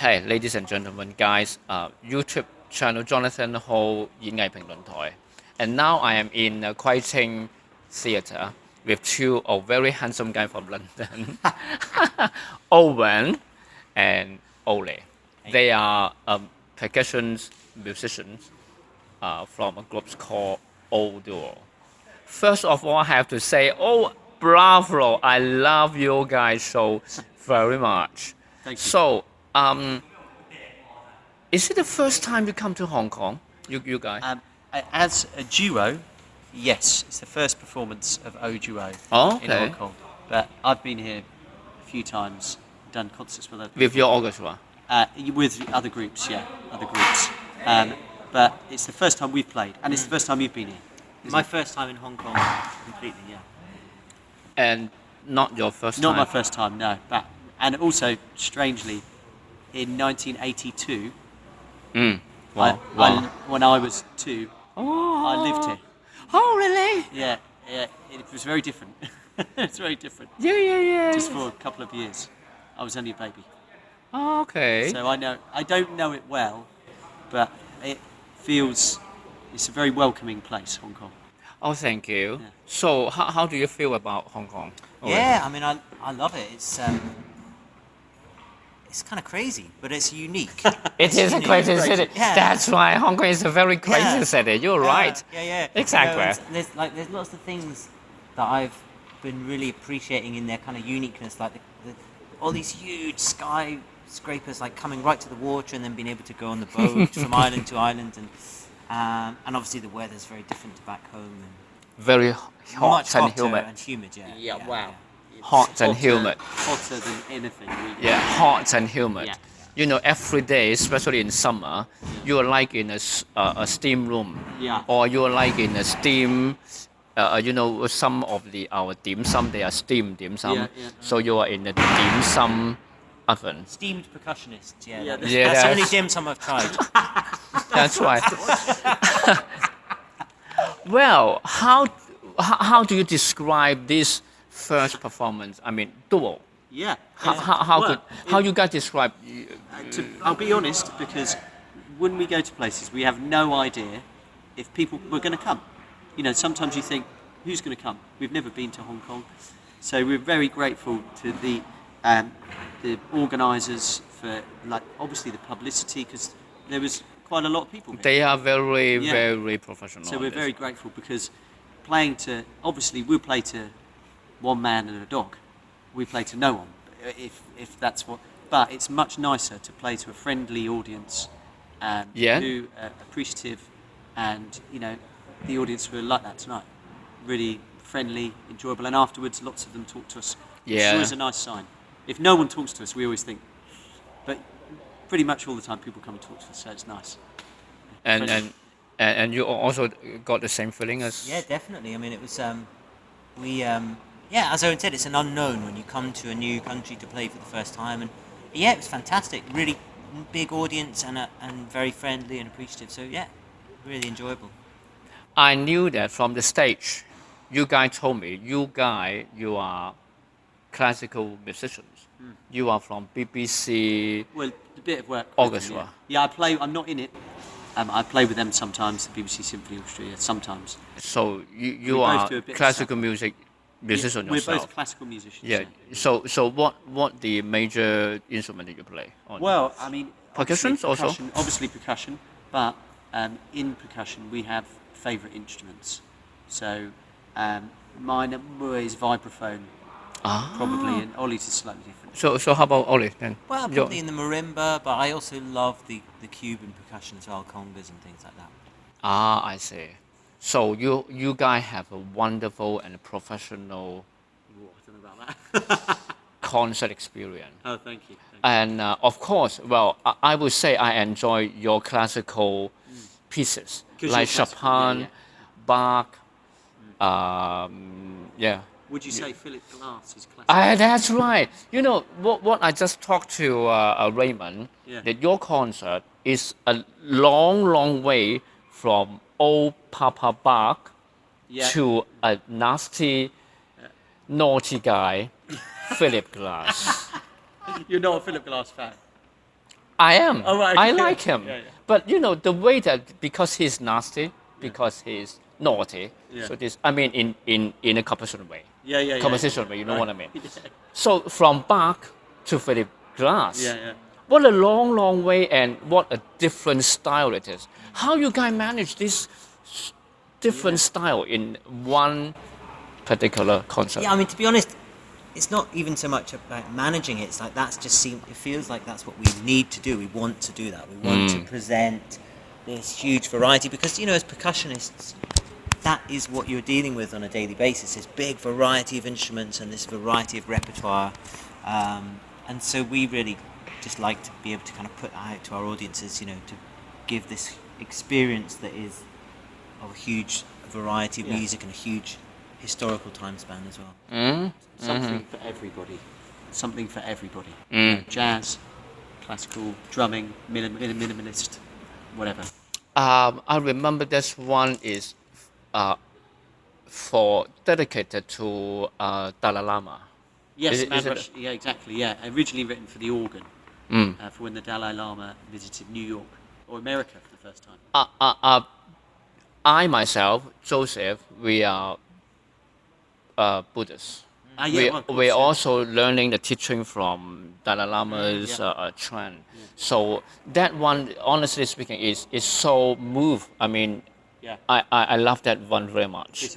Hey, ladies and gentlemen, guys, YouTube channel Jonathan Ho 演藝評論台. And now I am in Quaiting Theatre with two very handsome guys from London, Owen and Ole. They are percussion musicians from a group called Old Duo. First of all, I have to say, oh, bravo! I love you guys so very much. Thank you. So, is it the first time you come to Hong Kong, you guys? As a duo, yes, it's the first performance of O Duo Oh, in okay. Hong Kong. But I've been here a few times, done concerts with other With your orchestra? with other groups, yeah, other groups. But it's the first time we've played, and it's the first time you've been here. My first time in Hong Kong, completely, yeah. And not your first Not time? my first time, no. But and also, strangely, in 1982, Wow. when I was 2, Oh. I lived here. Oh, really? Yeah, it was very different. It's very different. Yeah. Just for a couple of years. I was only a baby. Oh, okay. So I don't know it well, but it feels, it's a very welcoming place, Hong Kong. Oh, thank you. Yeah. So, how do you feel about Hong Kong? Yeah, I mean, I love it. It's kind of crazy, but it's unique. It is a crazy city. Yeah. That's why Hong Kong is a very crazy Yeah. city. You're right. Yeah. Exactly. You know, there's lots of things that I've been really appreciating in their kind of uniqueness, like all these huge skyscrapers, like coming right to the water and then being able to go on the boat from island to island, and obviously the weather's very different to back home. Very And hot much and hotter humid. and humid, yeah. Yeah, wow. Hot and humid. Hotter than anything, really. Yeah, hot and humid. Yeah. You know, every day, especially in summer, you are like in a steam room. Yeah. Or you are like in a steam. Some of our dim sum, they are steam dim sum. Yeah. So you are in a dim sum oven. Steamed percussionists, yeah. Yeah, That's Yeah, the only that's- dim sum I've tried. That's right. Well, how do you describe this first performance? I mean, duo. Yeah. How you guys describe? I'll be honest, because when we go to places, we have no idea if people were going to come. You know, sometimes you think, who's going to come? We've never been to Hong Kong, so we're very grateful to the organisers for, like, obviously the publicity, because there was quite a lot of people here. They are very, Yeah. very professional. So on we're this. very grateful, because obviously we'll play to one man and a dog. We play to no one, if that's what. But it's much nicer to play to a friendly audience, Yeah. who are appreciative, and the audience were like that tonight, really friendly, enjoyable, and afterwards lots of them talk to us. Which Yeah. is always a nice sign. If no one talks to us, we always think, but pretty much all the time people come and talk to us, so it's nice. And you also got the same feeling as. Yeah, definitely. I mean, it was as Owen said, it's an unknown when you come to a new country to play for the first time, and yeah, it was fantastic. Really big audience and very friendly and appreciative. So yeah, really enjoyable. I knew that from the stage. You guys told me you are classical musicians. You are from BBC. Well, a bit of work. Orchestra. With them, yeah, I play. I'm not in it. I play with them sometimes. The BBC Symphony Orchestra. Yeah, sometimes. So you both are do a bit of classical musician We're yourself. both classical musicians. Yeah. So what the major instrument that you play on? Well, I mean, Percussions also? Obviously percussion, but in percussion we have favourite instruments. So mine is vibraphone, probably, and Ollie's is slightly different. So how about Oli then? Well, Your- probably in the marimba, but I also love the Cuban percussion as well, congas and things like that. I see. So you guys have a wonderful and professional Ooh, I don't know about that. concert experience. Oh, thank you. And of course, well, I would say I enjoy your classical pieces 'Cause like you're classical, Chopin, yeah. Bach. Yeah. Would you say Philip Glass is classical? That's right. You know what I just talked to Raymond. Yeah. That your concert is a long way from old Papa Bach Yeah. to a nasty, naughty guy, Philip Glass. You're not a Philip Glass fan. I am. Oh, right. I like him. Yeah, yeah. But you know, the way that because he's nasty, because he's naughty, Yeah. so this, I mean, in a composition way. Yeah. Composition way, you know Right. what I mean? Yeah. So from Bach to Philip Glass. Yeah. What a long, long way, and what a different style it is. How you guys manage this different style in one particular concert? Yeah, I mean, to be honest, it's not even so much about managing it. It's like it feels like that's what we need to do. We want to do that. We want to present this huge variety because, you know, as percussionists, that is what you're dealing with on a daily basis, this big variety of instruments and this variety of repertoire. And so we really just like to be able to kind of put that out to our audiences, you know, to give this experience that is of a huge variety of music and a huge historical time span as well. Something for everybody. Something for everybody. You know, jazz, classical, drumming, minimalist, whatever. I remember this one is for dedicated to Dalai Lama. Yes, Is it- Mad is it- Rush. Yeah, exactly. Yeah, originally written for the organ, for when the Dalai Lama visited New York or America for the first time. I myself, Joseph, we are Buddhists. We're also learning the teaching from Dalai Lama's trend. So that one, honestly speaking, is so moved. I mean, Yeah. I love that one very much.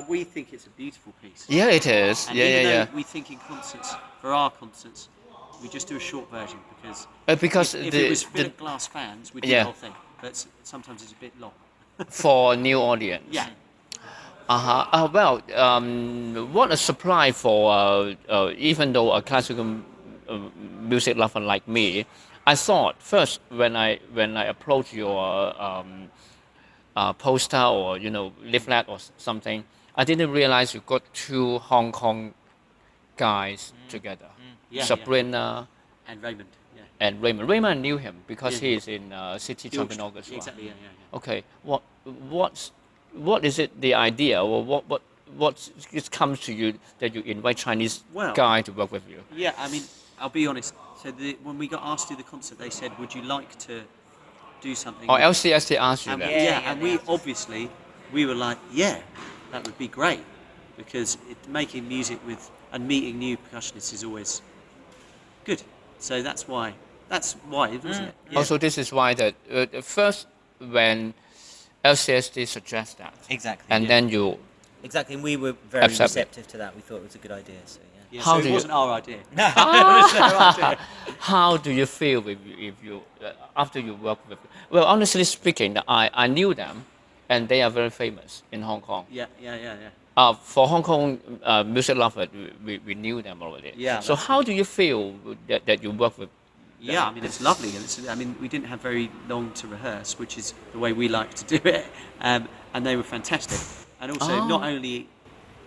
We think it's a beautiful piece. Yeah, it is. And Yeah, even yeah, though we think in concerts, for our concerts, we just do a short version because Because if the- it was the- Philip Glass fans, we'd do Yeah. the whole thing. But sometimes it's a bit long. for new audience. Yeah. Well, what a surprise for even though a classical music lover like me. I thought first when I approached your poster or leaflet or something, I didn't realize you got two Hong Kong guys together, Yeah, Sabrina And Raymond. Yeah. and Raymond. Raymond knew him because Yeah. he is in City Trumpet George- Orchestra. Exactly. Yeah. Okay, what is it the idea, or what it comes to you that you invite Chinese Well- guy to work with you? Yeah, I mean, I'll be honest. So when we got asked to do the concert, they said, "Would you like to do something?" Or LCST asked you And that. and we obviously we were like, "Yeah, that would be great," because making music with and meeting new percussionists is always good. So that's why, wasn't it? Yeah. Also, this is why that first when LCST suggests that, Exactly. and then you Exactly, and we were very Accept it. receptive to that. We thought it was a good idea. So yeah. Yeah, How so do it you- wasn't our idea. It was their idea. how do you feel if you after you work with? Well, honestly speaking, I knew them, and they are very famous in Hong Kong. Yeah. For Hong Kong music lovers, we knew them already. Yeah, So that's how do you feel that you work with? Yeah, I mean, it's lovely. I mean, we didn't have very long to rehearse, which is the way we like to do it. And they were fantastic. And also, not only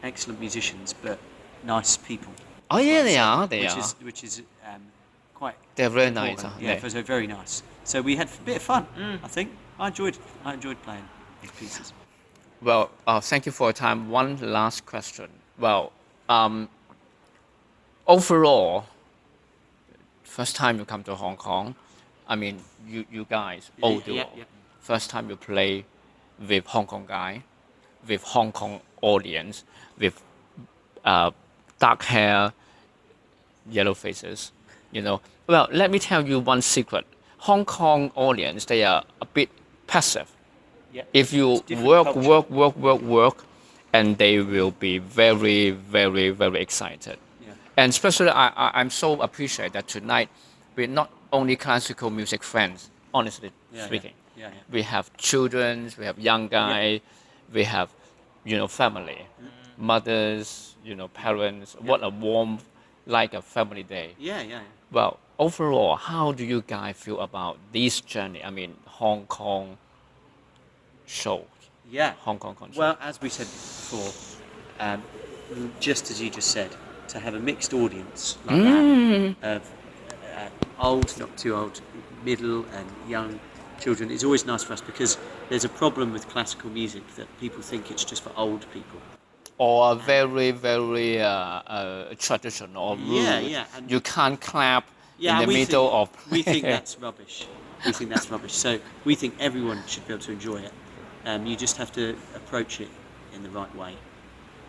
excellent musicians, but nice people. Oh yeah, they are. They which are. Which is quite. They're very nice. important. Aren't Yeah, they? so very nice. So we had a bit of fun. I think I enjoyed playing these pieces. Well, thank you for your time. One last question. Well, overall, first time you come to Hong Kong, I mean, you guys, all duo. Yeah. First time you play with Hong Kong guy, with Hong Kong audience, with dark hair, yellow faces, Well, let me tell you one secret. Hong Kong audience, they are a bit passive. Yeah. If you It's different culture. work, and they will be very, very, very excited. Yeah. And especially, I'm so appreciate that tonight we're not only classical music fans, honestly speaking. Yeah. We have children, we have young guys, we have, family, mothers, parents. What a warm, like a family day. Yeah. Well, overall, how do you guys feel about this journey? I mean, Hong Kong show, Yeah. Hong Kong concert. Well, as we said before, just as you just said, to have a mixed audience like that of old, not too old, middle and young children is always nice for us because there's a problem with classical music that people think it's just for old people. Or very, very traditional or rude. Yeah, and- You can't clap Yeah, in the we middle think, of. we think that's rubbish. We think that's rubbish. So we think everyone should be able to enjoy it. You just have to approach it in the right way,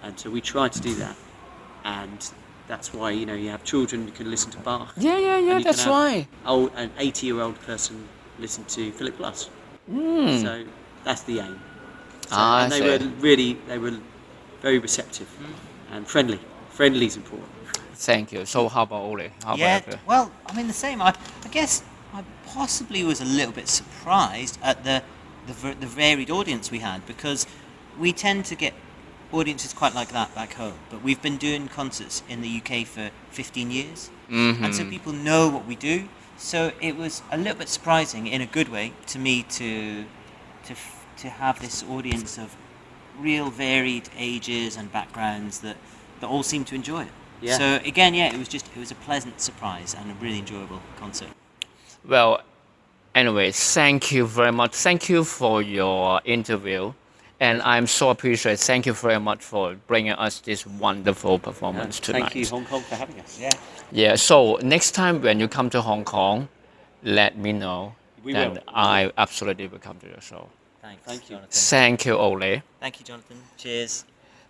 and so we try to do that. And that's why you have children who can listen to Bach. Yeah, and you that's can have right. An 80-year-old person listen to Philip Glass. Mm. So that's the aim. So, I and they see. were very receptive and friendly. Friendly is important. Thank you. So how about Ole? How Yeah, about you? well, I mean the same. I guess I possibly was a little bit surprised at the varied audience we had, because we tend to get audiences quite like that back home. But we've been doing concerts in the UK for 15 years, and so people know what we do. So it was a little bit surprising, in a good way, to me to have this audience of real varied ages and backgrounds that all seem to enjoy it. Yeah. So again, it was a pleasant surprise and a really enjoyable concert. Well, anyway, thank you very much. Thank you for your interview. And I'm so appreciative. Thank you very much for bringing us this wonderful performance tonight. Thank you, Hong Kong, for having us. Yeah. Yeah, so next time when you come to Hong Kong, let me know. We then will. I absolutely will come to your show. Thanks. Thank you. Jonathan. Thank you, Ole. Thank you, Jonathan. Cheers.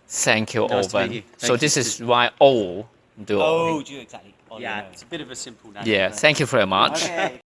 Thank you, Nice to Owen. meet you. So Thank this you. is why O do. Oh, do you exactly? Yeah, it's a bit of a simple name. Yeah, but- thank you very much. Okay.